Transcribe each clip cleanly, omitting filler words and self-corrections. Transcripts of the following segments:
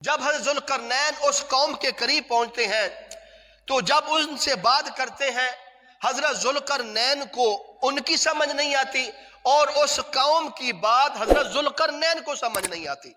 جب حضرت ذوالقرنین اس قوم کے قریب پہنچتے ہیں تو جب ان سے بات کرتے ہیں حضرت ذوالقرنین کو ان کی سمجھ نہیں آتی اور اس قوم کی بات حضرت ذوالقرنین کو سمجھ نہیں آتی،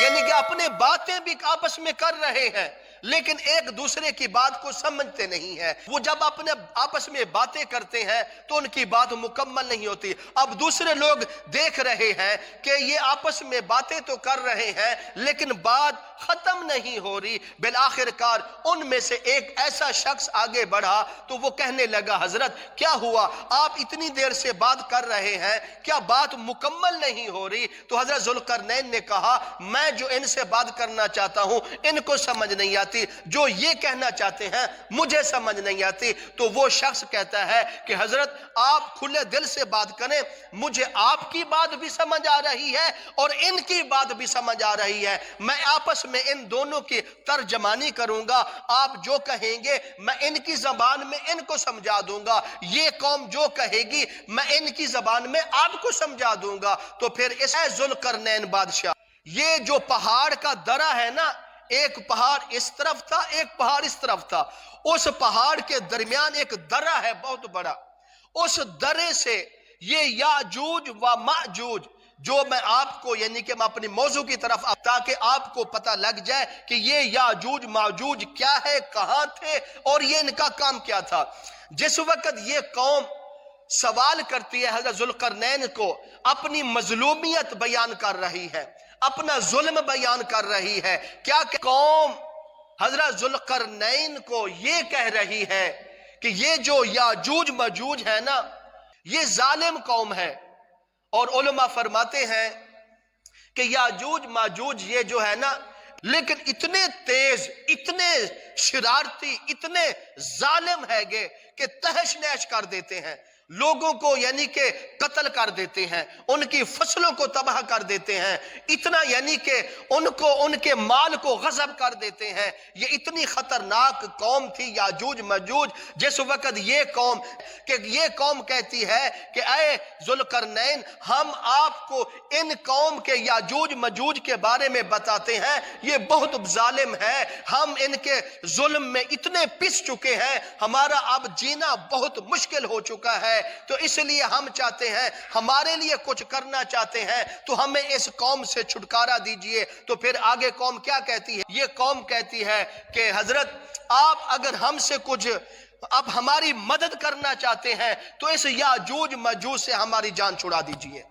یعنی کہ اپنے باتیں بھی آپس میں کر رہے ہیں لیکن ایک دوسرے کی بات کو سمجھتے نہیں ہیں۔ وہ جب اپنے آپس میں باتیں کرتے ہیں تو ان کی بات مکمل نہیں ہوتی۔ اب دوسرے لوگ دیکھ رہے ہیں کہ یہ آپس میں باتیں تو کر رہے ہیں لیکن بات ختم نہیں ہو رہی۔ بالآخر کار ان میں سے ایک ایسا شخص آگے بڑھا تو وہ کہنے لگا، حضرت کیا ہوا؟ آپ اتنی دیر سے بات کر رہے ہیں، کیا بات مکمل نہیں ہو رہی؟ تو حضرت ذوالقرنین نے کہا، میں جو ان سے بات کرنا چاہتا ہوں ان کو سمجھ نہیں آتی، جو یہ کہنا چاہتے ہیں مجھے سمجھ نہیں آتی۔ تو وہ شخص کہتا ہے کہ حضرت آپ کھلے دل سے بات کریں، مجھے آپ کی بات بھی سمجھ آ رہی ہے اور ان کی بات بھی سمجھ آ رہی ہے، میں آپس میں ان دونوں کی ترجمانی کروں گا، آپ جو کہیں گے میں ان کی زبان میں ان کو سمجھا دوں گا، یہ قوم جو کہے گی میں ان کی زبان میں آپ کو سمجھا دوں گا۔ تو پھر اس ذوالقرنین بادشاہ، یہ جو پہاڑ کا درہ ہے نا، ایک پہاڑ اس طرف تھا ایک پہاڑ اس طرف تھا، اس پہاڑ کے درمیان ایک درہ ہے بہت بڑا، اس درے سے یہ یاجوج و ماجوج، جو میں آپ کو یعنی کہ میں اپنی موضوع کی طرف تاکہ آپ کو پتہ لگ جائے کہ یہ یاجوج ماجوج کیا ہے، کہاں تھے اور یہ ان کا کام کیا تھا۔ جس وقت یہ قوم سوال کرتی ہے حضرت ذوالقرنین کو، اپنی مظلومیت بیان کر رہی ہے، اپنا ظلم بیان کر رہی ہے، کیا کہ قوم حضرت ذوالقرنین کو یہ کہہ رہی ہے کہ یہ جو یاجوج ماجوج ہے نا، یہ ظالم قوم ہے، اور علماء فرماتے ہیں کہ یاجوج ماجوج یہ جو ہے نا، لیکن اتنے تیز، اتنے شرارتی، اتنے ظالم ہے گے کہ تہش نہش کر دیتے ہیں لوگوں کو، یعنی کہ قتل کر دیتے ہیں، ان کی فصلوں کو تباہ کر دیتے ہیں، اتنا یعنی کہ ان کے مال کو غصب کر دیتے ہیں۔ یہ اتنی خطرناک قوم تھی یاجوج ماجوج۔ جس وقت یہ قوم کہتی ہے کہ اے ذوالقرنین، ہم آپ کو ان قوم کے یاجوج ماجوج کے بارے میں بتاتے ہیں، یہ بہت ظالم ہے، ہم ان کے ظلم میں اتنے پس چکے ہیں، ہمارا اب جینا بہت مشکل ہو چکا ہے، تو اس لیے ہم چاہتے ہیں، ہمارے لیے کچھ کرنا چاہتے ہیں تو ہمیں اس قوم سے چھٹکارا دیجئے۔ تو پھر آگے قوم کیا کہتی ہے؟ یہ قوم کہتی ہے کہ حضرت آپ اگر ہم سے کچھ اب ہماری مدد کرنا چاہتے ہیں تو اس یاجوج ماجوج سے ہماری جان چھڑا دیجئے۔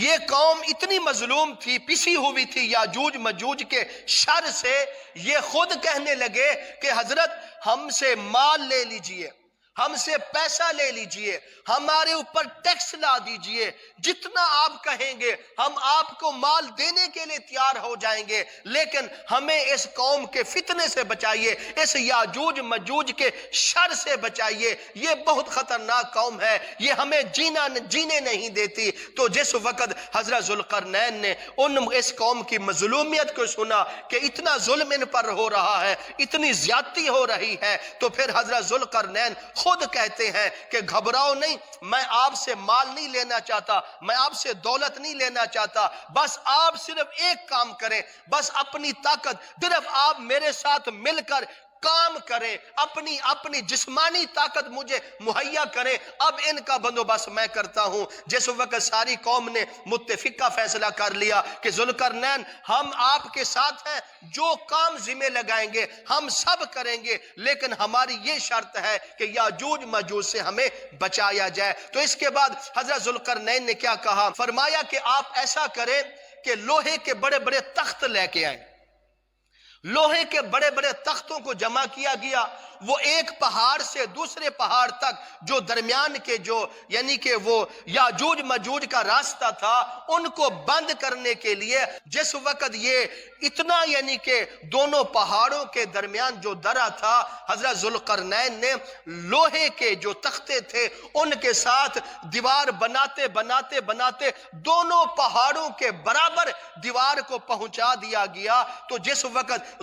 یہ قوم اتنی مظلوم تھی، پسی ہوئی تھی یاجوج ماجوج کے شر سے، یہ خود کہنے لگے کہ حضرت ہم سے مال لے لیجئے، ہم سے پیسہ لے لیجئے، ہمارے اوپر ٹیکس لا دیجئے، جتنا آپ کہیں گے ہم آپ کو مال دینے کے لیے تیار ہو جائیں گے، لیکن ہمیں اس قوم کے فتنے سے بچائیے، اس یاجوج ماجوج کے شر سے بچائیے، یہ بہت خطرناک قوم ہے، یہ ہمیں جینے نہیں دیتی۔ تو جس وقت حضرت ذوالقرنین نے اس قوم کی مظلومیت کو سنا کہ اتنا ظلم ان پر ہو رہا ہے، اتنی زیادتی ہو رہی ہے، تو پھر حضرت ذوالقرنین خود کہتے ہیں کہ گھبراؤ نہیں، میں آپ سے مال نہیں لینا چاہتا، میں آپ سے دولت نہیں لینا چاہتا، بس آپ صرف ایک کام کریں، بس اپنی طاقت، صرف آپ میرے ساتھ مل کر کام کریں، اپنی جسمانی طاقت مجھے مہیا کریں، اب ان کا بندوبست میں کرتا ہوں۔ جس وقت ساری قوم نے متفقہ فیصلہ کر لیا کہ ذوالقرنین ہم آپ کے ساتھ ہیں، جو کام ذمہ لگائیں گے ہم سب کریں گے، لیکن ہماری یہ شرط ہے کہ یاجوج ماجوج سے ہمیں بچایا جائے۔ تو اس کے بعد حضرت ذوالقرنین نے کیا کہا؟ فرمایا کہ آپ ایسا کریں کہ لوہے کے بڑے بڑے تخت لے کے آئیں۔ لوہے کے بڑے بڑے تختوں کو جمع کیا گیا، وہ ایک پہاڑ سے دوسرے پہاڑ تک جو درمیان کے جو یعنی کہ وہ یاجوج ماجوج کا راستہ تھا ان کو بند کرنے کے لیے، جس وقت یہ اتنا یعنی کہ دونوں پہاڑوں کے درمیان جو درہ تھا، حضرت ذوالقرنین نے لوہے کے جو تختے تھے ان کے ساتھ دیوار بناتے دونوں پہاڑوں کے برابر دیوار کو پہنچا دیا گیا۔ تو جس وقت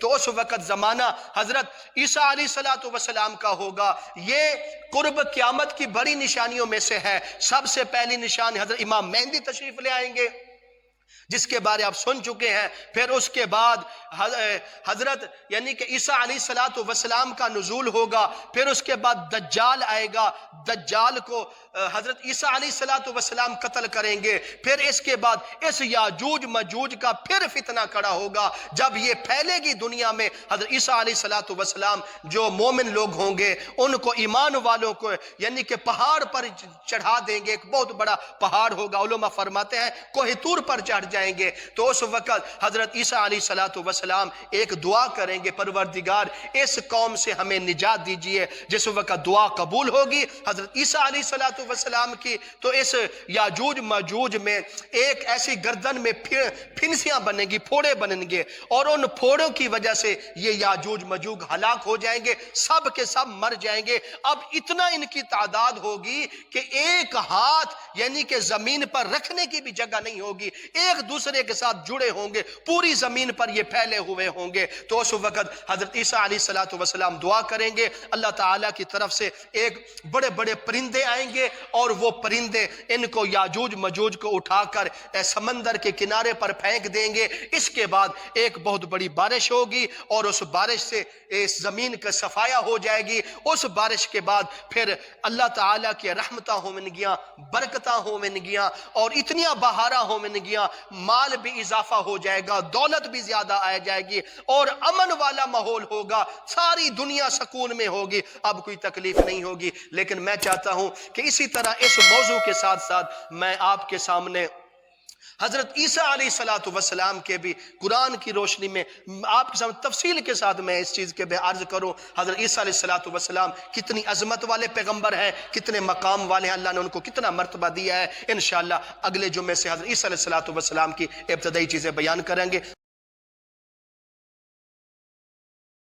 تو اس وقت زمانہ حضرت عیسیٰ علیہ السلام کا ہوگا۔ یہ قرب قیامت کی بڑی نشانیوں میں سے ہے۔ سب سے پہلی نشانی حضرت امام مہدی تشریف لے آئیں گے، جس کے بارے آپ سن چکے ہیں۔ پھر اس کے بعد حضرت یعنی کہ عیسیٰ علیہ السلام کا نزول ہوگا۔ پھر اس کے بعد دجال آئے گا، دجال کو حضرت عیسیٰ علیہ السلام قتل کریں گے۔ پھر اس کے بعد اس یاجوج مجوج کا پھر فتنہ کھڑا ہوگا۔ جب یہ پھیلے گی دنیا میں، حضرت عیسیٰ علیہ السلام جو مومن لوگ ہوں گے ان کو، ایمان والوں کو یعنی کہ پہاڑ پر چڑھا دیں گے۔ ایک بہت بڑا پہاڑ ہوگا، علماء فرماتے ہیں کوہ طور پر چڑھ جائیں گے۔ تو اس وقت حضرت عیسیٰ علیہ السلام ایک دعا کریں گے، پروردگار اس قوم سے ہمیں نجات دیجئے۔ جس وقت دعا قبول ہوگی حضرت عیسیٰ علیہ السلام کی، تو اس یاجوج ماجوج میں ایک ایسی گردن میں پھنسیاں بنیں گی، پھوڑے بنیں گے، اور ان پھوڑوں کی وجہ سے یہ یاجوج ماجوج ہلاک ہو جائیں گے، سب کے سب مر جائیں گے۔ اب اتنا ان کی تعداد ہوگی کہ ایک ہاتھ یعنی کہ زمین پر رکھنے کی بھی جگہ نہیں ہوگی، ایک دوسرے کے ساتھ جڑے ہوں گے، پوری زمین پر یہ پھیلے ہوئے ہوں گے۔ تو اس وقت حضرت عیسیٰ علیہ السلام دعا کریں گے، اللہ تعالیٰ کی طرف سے ایک بڑے بڑے پرندے آئیں گے، اور وہ پرندے ان کو یاجوج مجوج کو اٹھا کر سمندر کے کنارے پر پھینک دیں گے۔ اس کے بعد ایک بہت بڑی بارش ہوگی، اور اس بارش سے اس زمین کا صفایا ہو جائے گی۔ اس بارش کے بعد پھر اللہ تعالیٰ کی رحمتہ ہومنگیاں، برکتہ ہومنگیاں، اور اتنیاں بہارہ ہومنگیاں، مال بھی اضافہ ہو جائے گا، دولت بھی زیادہ آ جائے گی، اور امن والا ماحول ہوگا، ساری دنیا سکون میں ہوگی، اب کوئی تکلیف نہیں ہوگی۔ لیکن میں چاہتا ہوں کہ اسی طرح اس موضوع کے ساتھ ساتھ میں آپ کے سامنے حضرت عیسیٰ علیہ السلام کے بھی قرآن کی روشنی میں آپ کے سامنے تفصیل کے ساتھ میں اس چیز کے بے عرض کروں۔ حضرت عیسیٰ علیہ السلام کتنی عظمت والے پیغمبر ہیں، کتنے مقام والے ہیں، اللہ نے ان کو کتنا مرتبہ دیا ہے۔ انشاءاللہ اگلے جمعے سے حضرت عیسیٰ علیہ السلام کی ابتدائی چیزیں بیان کریں گے۔